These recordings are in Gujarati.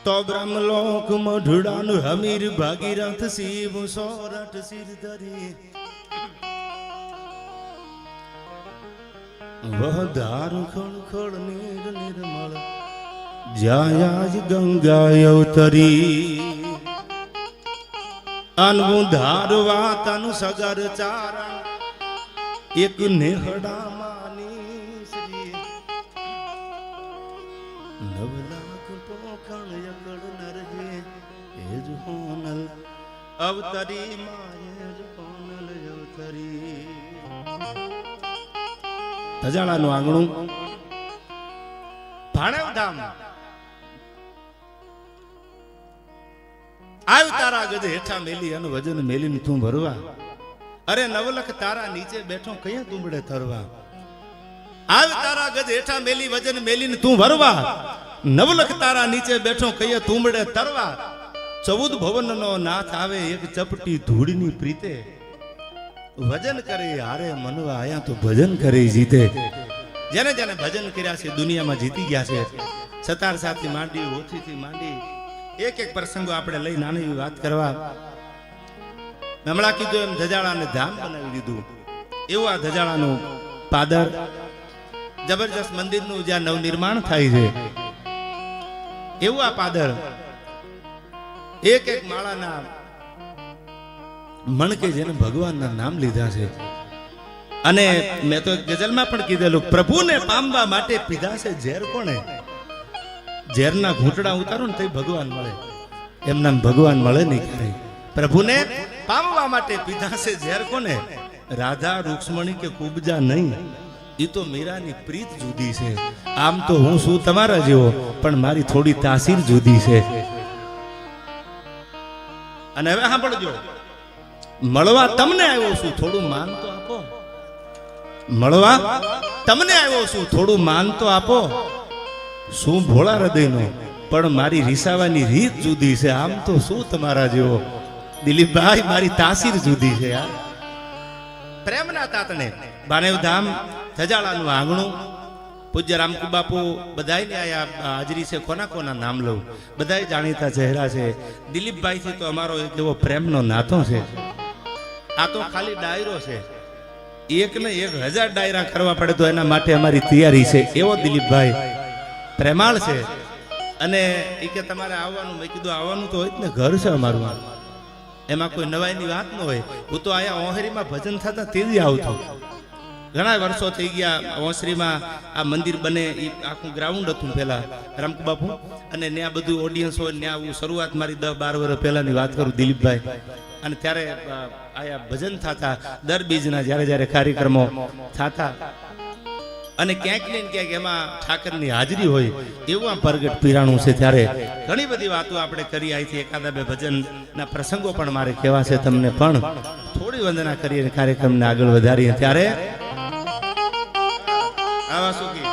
તો બ્રહ્મલોક મઢડાનું હમીર ભાગીરથ શિવ સોરઠ સિર ધરી વહધાર ખળખળ નીર નિર્મળ જાયાજ ગંગા અવતરી અનવું ધારવા તન સગર ચારણ એક નેહડા માની શ્રી નવ લાખ પોખણ યકડ નરજે એજ હોનલ અવતરી માય જ હોનલ અવતરી ધજાળાનું આંગણું ભાણેવ ધામ આવ તારા ગજ હેઠા મેલી અને વજન મેલીને તું ભરવા અરે નવલખ તારા નીચે બેઠો કયા તુંબડે તરવા આવ તારા ગજ હેઠા મેલી વજન મેલીને તું ભરવા નવલખ તારા નીચે બેઠો કયા તુંબડે તરવા 14 ભવનનો નાથ આવે એક ચપટી ધૂળની પ્રીતે ભજન કરે હારે મનવા આયા તો ભજન કરે જીતે જેને જેને ભજન કર્યા છે દુનિયામાં જીતી ગયા છે સતાર સાથી માંડી ઓછીથી માંડી એક એક પ્રસંગો આપણે લઈ નાની વાત કરવા હમણાં કીધું એમ ધજાળાને ધામ બનાવી દીધું એવું આ ધજાળાનું પાદર જબરજસ્ત મંદિરનું જ્યાં નવનિર્માણ થાય છે એવું આ પાદર એક એક માળાના મણકે જેને ભગવાનના નામ લીધા છે અને મેં તો ગઝલમાં પણ કીધેલું પ્રભુને પામવા માટે પીધા છે ઝેર કોણે ઝેરના ઘૂંટડા ઉતારો ને તો ભગવાન મળે એમના ભગવાન મળે નહીં ક્યારે પ્રભુને પામવા માટે પીધા છે ઝેર કોને રાધા રૂક્ષ્મણી કે કુબજા નહીં એ તો મીરાની પ્રીત જુદી છે આમ તો હું શું તમારા જેવો પણ મારી થોડી તાસીર જુદી છે અને હવે સાંભળજો મળવા તમને આવ્યો છું થોડું માન તો આપો મળવા તમને આવ્યો છું થોડું માન તો આપો શું ભોળા હૃદયનો પણ મારી રીસાવાની રીત જુદી છે આમ તો શું તમારા જેવો દિલીપભાઈ મારી તાસીર જુદી છે યાર પ્રેમના તાતણે ભાનેવ ધામ ધજાળાનું આંગણું પૂજ્ય રામકુ બાપુ બધાયને આયા હાજરી છે કોના કોના નામ લઉં બધાય જાણીતા ચહેરા છે દિલીપભાઈ થી તો અમારો એક એવો પ્રેમનો નાતો છે આ તો ખાલી ડાયરો છે એક ને 1000 ડાયરા કરવા પડે તો એના માટે અમારી તૈયારી છે એવો દિલીપભાઈ પ્રેમાળ છે અને એ કે તમારે આવવાનું મેં કીધું આવવાનું તો હોય જ ને ઘર છે અમારું એમાં કોઈ નવાઈની વાત ન હોય હું તો અહીંયા ઓહરીમાં ભજન થતા તેજી આવતો ઘણા વર્ષો થઈ ગયા ઓસરીમાં આ મંદિર બને એ આખું ગ્રાઉન્ડ હતું પેલા રામકુ બાપુ અને ત્યાં બધું ઓડિયન્સ હોય ત્યાં હું શરૂઆત મારી 10-12 વર્ષ પહેલાની વાત કરું દિલીપભાઈ અને ત્યારે આયા ભજન થતા દર બીજના જ્યારે જ્યારે કાર્યક્રમો થતા અને ક્યાંક ને ક્યાંક એમાં ઠાકરની હાજરી હોય એવું આ પ્રગટ પીરાણું છે ત્યારે ઘણી બધી વાતો આપણે કરી અહીંથી એકાદા બે ભજનના પ્રસંગો પણ મારે કહેવા છે તમને પણ થોડી વંદના કરીને કાર્યક્રમને આગળ વધારીએ ત્યારે આવા શું કે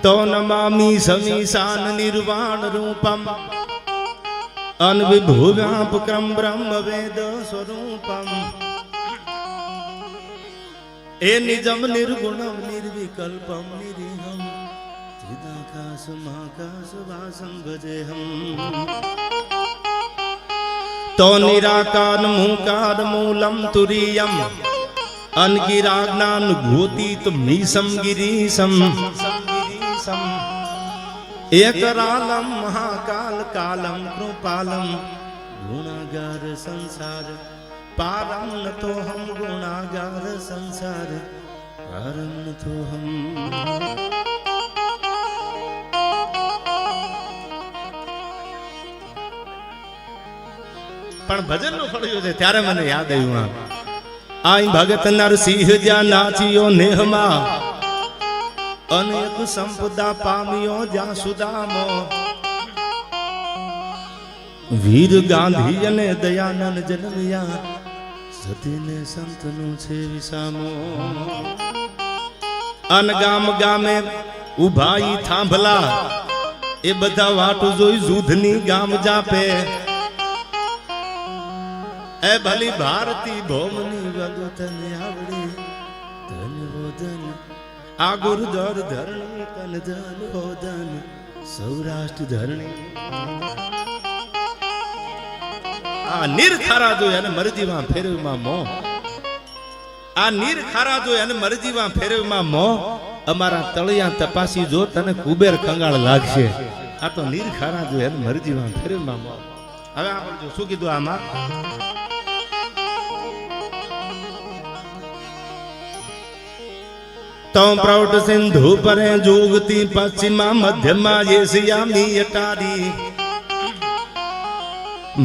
તો નમામી સમીશાન નિર્વાણ રૂપમ અનવિભુવ્યાપક્રમ બ્રહ્મ વેદ સ્વરૂપમ એ નિજમ નિર્ગુણમ નિર્વિકલ્પમ નિરીહમ ચિદાકાશ મહાકાશ વાસમ ભજેહમ તો નિરાકાર મૂકાર મૂલમ તુરીયમ અનગિરાજ્ઞાન ભૂતિત મીસમ ગિરીશમ એકરાલમ મહાકાલ કાલમ કૃપાલમ ગુણાગાર સંસાર પારમ નતો હમ ગુણાગાર સંસાર પારમ નતો હમ પણ ભજન નું ફળ્યું છે ત્યારે મને યાદ આવ્યું આઈ ભગત નરસિંહ જ્યાં નાચ્યો નેહમાં અનેક સંપદા પામ્યો જ્યાં સુદામો વીર ગાંધી અને દયાનંદ જન્મ્યા સતીને સંતનું છે વિસામો અન ગામ ગામે ઉભાઈ થાંભલા એ બધા વાટ જોઈ જૂધની ગામ જાપે એ ભલી ભારતી ભોમની વગો તને આવડે ધન વધન આ ગુરુદર ધરણી કન ધન હોદન સૌરાષ્ટ્ર ધરણી આ નીર ખારા જોઈ અને મરજીમાં ફેરવમાં મોહ આ નીર ખારા જોઈ અને મરજીમાં ફેરવમાં મોહ અમારા તળિયા તપાસી જો તને કુબેર કંગાળ લાગશે આ તો નીર ખારા જોઈ અને મરજીમાં ફેરવમાં મોહ હવે આપણે શું કીધું આમાં તો પ્રૌઢ સિંધુ પરે જોગતી પશ્ચિમા મધ્યમાં એશિયાની અટારી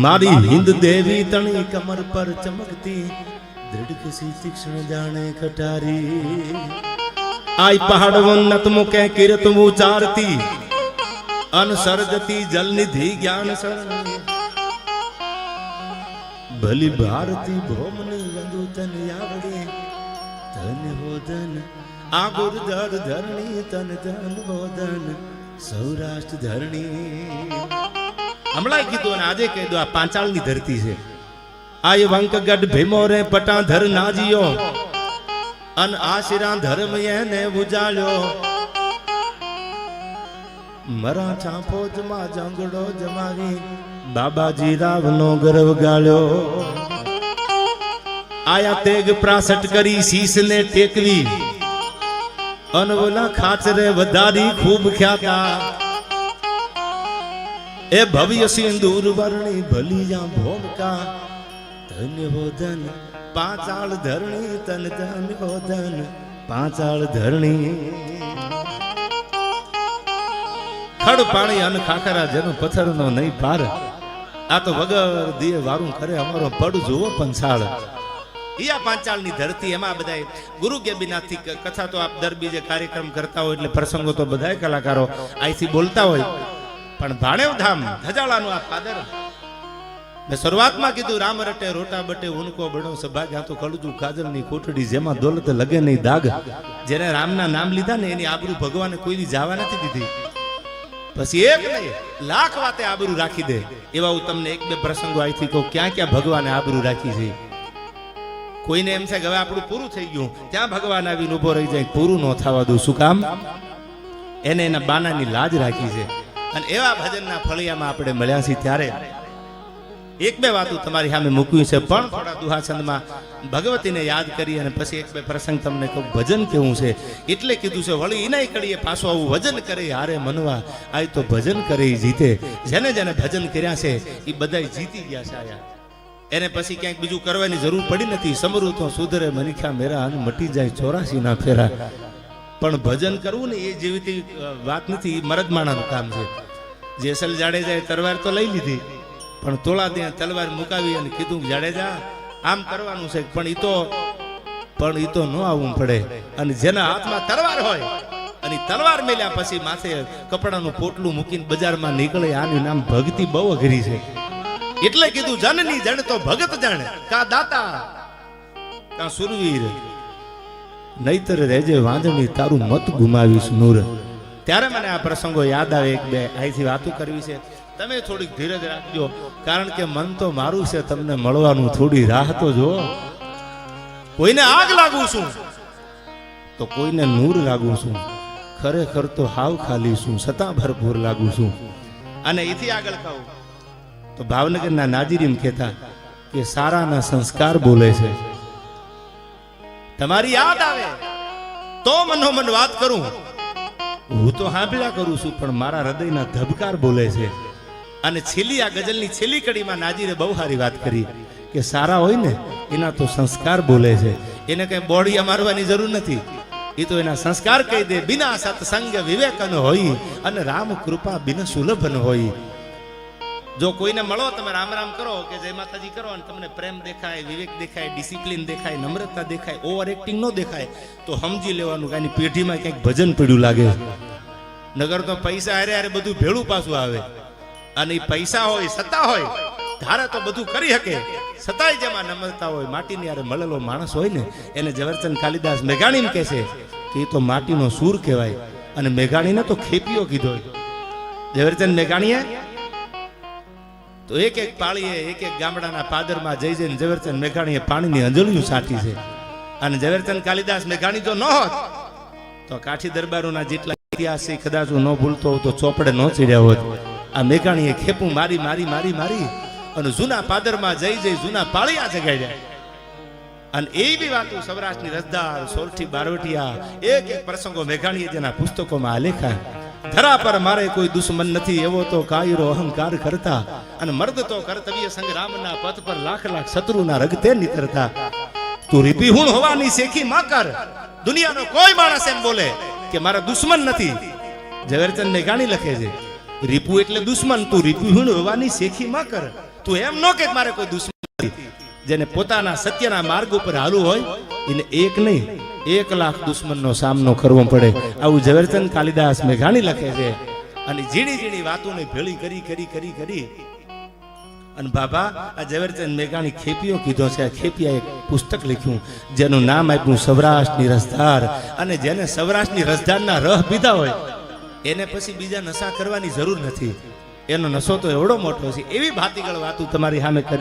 મારી હિન્દ દેવી તણી કમર પર ચમકતી દૃઢ કસી તીક્ષ્ણ જાણે કટારી આઈ પહાડ ઉન્નત મુકે કીર્ત ઉચારતી અનસરજતી જલ નિધિ જ્ઞાન સરણી ભલી ભારતી ભોમની વંદુ તન આવડે તન હોદન આ ગુરદર ધરણી તન તન હોદન સૌરાષ્ટ્ર ધરણી હમણાં કીધું અને આજે કહી દો આ પાંચાળની ધરતી છે આ વંકગઢ ભીમો રે પટાધર નાજીયો અન આશિરા ધર્મ એને ઉજાળ્યો મરા ચાંપો જમા જંગડો જમાવી બાબાજી રાવનો ગર્વ ગાળ્યો આયા તેગ પ્રાસટ કરી શીશ ને ટેકવી અનવલા ખાચરે વધારી ખૂબ ખ્યાતા એ ભવ્ય સિંદૂર વર્ણી ભલિયા ભોમકા ધન્ય હોદન પાંચાળ ધરણી તન તન હોદન પાંચાળ ધરણી ખડ પાણી અન ખાખરા જેનો પથ્થરનો નહીં પાર આ તો વગર દિયે વારું કરે અમારો પડ જોવો પંચાળ ઈયા પાંચાળની ધરતી એમાં બધાય ગુરુ ગેબીનાથથી કથા તો આપ દર બીજે કાર્યક્રમ કરતા હોય એટલે પ્રસંગો તો બધાય કલાકારો અહીંથી બોલતા હોય પણ ભાણેવ ધામ ધજાળાનું આ પાદર મેં શરૂઆતમાં કીધું રામ રટે રોટા બટે ઉનકો બડો સભાગ્યા તો કળજુ કાજલની કોટડી જેમાં દોલત લગે નહીં દાગ જેને રામના નામ લીધા ને એની આબરૂ ભગવાને કોઈ જવા નથી દીધી પછી એક નહીં લાખ વાતે આબરૂ રાખી દે એવા હું તમને એક બે પ્રસંગો અહીંથી કહું ક્યાં ક્યાં ભગવાને આબરૂ રાખી છે કોઈને એમ છે કે હવે આપણું પૂરું થઈ ગયું ત્યાં ભગવાન આવીને ઉભો રહી જાય પૂરું ન થવા દઉં શું કામ એને એના બાનાની લાજ રાખી છે અને એવા ભજનના ફળિયામાં આપણે મળ્યા છીએ ત્યારે એક બે વાતો તમારી સામે મૂકવી છે પણ થોડા દુહાછંદમાં ભગવતીને યાદ કરી અને પછી એક બે પ્રસંગ તમને કહું ભજન કેવું છે એટલે કીધું છે વળી ઇનાય કડીએ પાછો આવું ભજન કરે હારે મનવા આ તો ભજન કરે જીતે જેને જેને ભજન કર્યા છે એ બધા જીતી ગયા છે આયા એને પછી ક્યાંક બીજું કરવાની જરૂર પડી નથી સમરું તો સુધરે મનીખા મેરા અને મટી જાય 84 ના ફેરા પણ ભજન કરવું ને એ જેવી વાત નથી એ મરદ માણાનું કામ છે જેસલ જાડેજાએ તલવાર તો લઈ લીધી પણ તોળા ત્યાં તલવાર મુકાવી અને કીધું જાડેજા આમ કરવાનું છે પણ ઈ તો ન આવવું પડે અને જેના હાથમાં તલવાર હોય અને તલવાર મેલ્યા પછી માથે કપડાનું પોટલું મૂકીને બજારમાં નીકળે આનું નામ ભક્તિ બહુ અઘરી છે એટલે કીધું જનની જણ તો ભગત જણ કા દાતા કા સુરવીર નહીતર રહેજે વાંદણી તારું મત ગુમાવીશ નૂર ત્યારે મને આ પ્રસંગો યાદ આવે એક બે અહીંથી વાતો કરવી છે તમે થોડીક ધીરજ રાખજો કારણ કે મન તો મારું છે તમને મળવાનું થોડી રાહ તો જો કોઈને આગ લાગુ છું તો કોઈને નૂર લાગુ છું ખરેખર તો હાવ ખાલી છું છતાં ભરપૂર લાગુ છું અને એથી આગળ કહું તો ભાવનગરના નાજીરીમ કહેતા કે સારાના સંસ્કાર બોલે છે તમારી યાદ આવે તો મનોમન વાત કરું હું તો સાંભળ્યા કરું છું પણ મારા હૃદયના ધબકાર બોલે છે અને છેલ્લી આ ગઝલની છેલ્લી કડીમાં નાજીરે બહુ સારી વાત કરી કે સારા હોય ને એના તો સંસ્કાર બોલે છે એને કઈ બોડિયા મારવાની જરૂર નથી એ તો એના સંસ્કાર કહી દે બિના સત્સંગ વિવેકન હોય અને રામ કૃપા બિન સુલભન હોય જો કોઈને મળો તમે રામ રામ કરો કે જય માતાજી કરો અને તમને પ્રેમ દેખાય વિવેક દેખાય ડિસિપ્લિન દેખાય નમ્રતા દેખાય ઓવર એક્ટિંગ ન દેખાય તો સમજી લેવાનું કે આની પેઢીમાં ક્યાંક ભજન પડ્યું લાગે નગર તો પૈસા હારે હારે બધું ભેળું પાછું આવે અને એ પૈસા હોય સત્તા હોય ધારે તો બધું કરી શકે છતાંય જેમાં નમ્રતા હોય માટીની હારે મળેલો માણસ હોય ને એને ઝવેરચંદ કાલિદાસ મેઘાણી કહે છે કે એ તો માટીનો સૂર કહેવાય અને મેઘાણીને તો ખેપીઓ કીધો ઝવેરચંદ મેઘાણીએ તો એક એક પાળીએ એક એક ગામડાના પાદરમાં જઈ જઈને ઝવેરચંદ મેઘાણીએ પાણીની અંજળીઓ સાટી છે અને ઝવેરચંદ કાલિદાસ મેઘાણી જો ન હોત તો કાઠી દરબારોના જેટલા ઇતિહાસ છે કદાચ હું ન ભૂલતો હોઉં તો ચોપડે ન ચડ્યા હોત. આ મેઘાણીએ ખેપું મારી મારી મારી મારી અને જૂના પાદરમાં જઈ જઈ જૂના પાળિયા જગાડ્યા. અને એવી વાતો સૌરાષ્ટ્રની રસદાર સોરઠી બારવટિયા એક એક પ્રસંગો મેઘાણીએ જેના પુસ્તકોમાં આલેખા. ધરા પર મારે કોઈ દુશ્મન નથી એવો તો કાયરો અહંકાર કરતા અને મર્દ તો કર્તવ્ય સંગ્રામના પથ પર લાખ લાખ શત્રુના રગતે નીતરતા. તું રીપીહુણ હોવાની શેખી માં કર. દુનિયાનો કોઈ માણસ એમ બોલે કે મારા દુશ્મન નથી. ઝવેરચંદ મેઘાણી લખે છે રીપુ એટલે દુશ્મન, તું રીપીહુણ હોવાની શેખી માં કર. તું એમ ન કે મારે કોઈ દુશ્મન નથી. જેને પોતાના સત્યના માર્ગ ઉપર હાલવું હોય એને એક નહીં 1 લાખ દુશ્મનનો સામનો કરવો પડે. આવું ઝવેરચંદ કાલિદાસ મેઘાણી લખે છે. અને ઝીણી ઝીણી વાતોને ભેળી કરી કરી કરી કરી અને બાબા આ ઝવેરચંદ મેઘાણી ખેપિયો કીધો છે. આ ખેપિયા એક પુસ્તક લખ્યું જેનું નામ આપ્યું સૌરાષ્ટ્રની રસધાર. અને જેને સૌરાષ્ટ્રની રસધારના રહ પીધા હોય એને પછી બીજા નશા કરવાની જરૂર નથી. એનો નશો તો એવડો મોટો છે. એવી ભાતીગળ વાતો તમારી સામે કરી.